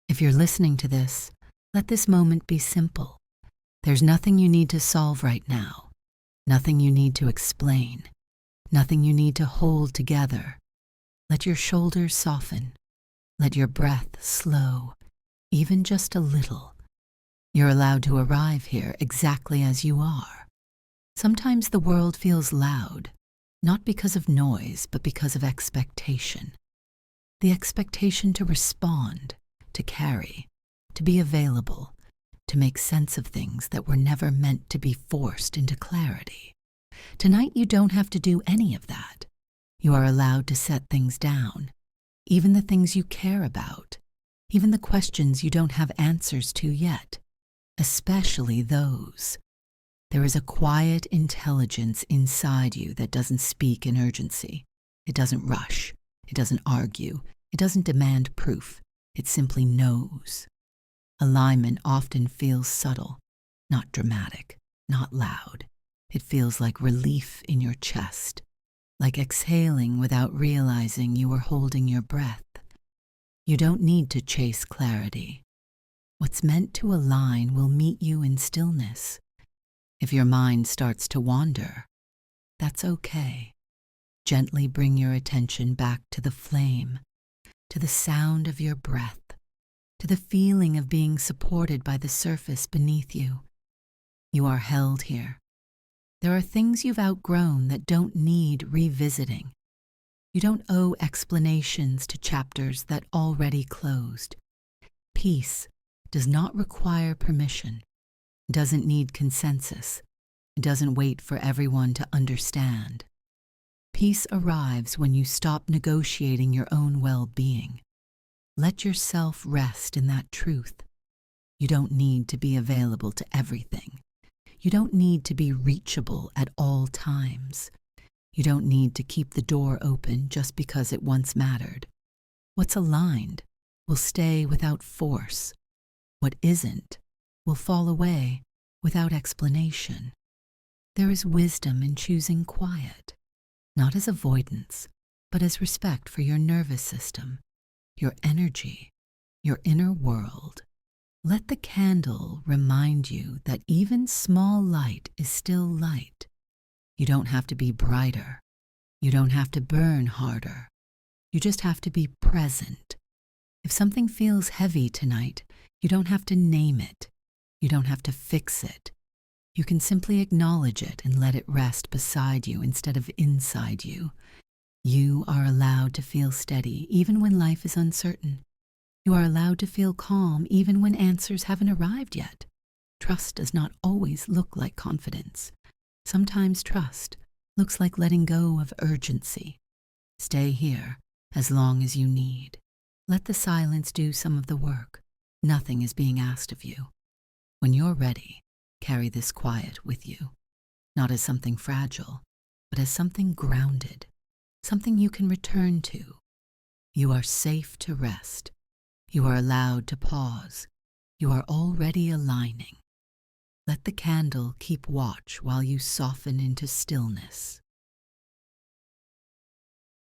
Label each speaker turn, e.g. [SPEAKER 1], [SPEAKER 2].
[SPEAKER 1] If you're listening to this, let this moment be simple. There's nothing you need to solve right now, nothing you need to explain, nothing you need to hold together. Let your shoulders soften. Let your breath slow, even just a little. You're allowed to arrive here exactly as you are. Sometimes the world feels loud, not because of noise, but because of expectation. The expectation to respond, to carry, to be available, to make sense of things that were never meant to be forced into clarity. Tonight you don't have to do any of that. You are allowed to set things down, even the things you care about, even the questions you don't have answers to yet, especially those. There is a quiet intelligence inside you that doesn't speak in urgency. It doesn't rush. It doesn't argue. It doesn't demand proof. It simply knows. Alignment often feels subtle, not dramatic, not loud. It feels like relief in your chest, like exhaling without realizing you are holding your breath. You don't need to chase clarity. What's meant to align will meet you in stillness. If your mind starts to wander, that's okay. Gently bring your attention back to the flame, to the sound of your breath, to the feeling of being supported by the surface beneath you. You are held here. There are things you've outgrown that don't need revisiting. You don't owe explanations to chapters that already closed. Peace does not require permission. It doesn't need consensus. It doesn't wait for everyone to understand. Peace arrives when you stop negotiating your own well-being. Let yourself rest in that truth. You don't need to be available to everything. You don't need to be reachable at all times. You don't need to keep the door open just because it once mattered. What's aligned will stay without force. What isn't will fall away without explanation. There is wisdom in choosing quiet, not as avoidance, but as respect for your nervous system, your energy, your inner world. Let the candle remind you that even small light is still light. You don't have to be brighter. You don't have to burn harder. You just have to be present. If something feels heavy tonight, you don't have to name it. You don't have to fix it. You can simply acknowledge it and let it rest beside you instead of inside you. You are allowed to feel steady even when life is uncertain. You are allowed to feel calm even when answers haven't arrived yet. Trust does not always look like confidence. Sometimes trust looks like letting go of urgency. Stay here as long as you need. Let the silence do some of the work. Nothing is being asked of you. When you're ready, carry this quiet with you, not as something fragile, but as something grounded, something you can return to. You are safe to rest. You are allowed to pause. You are already aligning. Let the candle keep watch while you soften into stillness.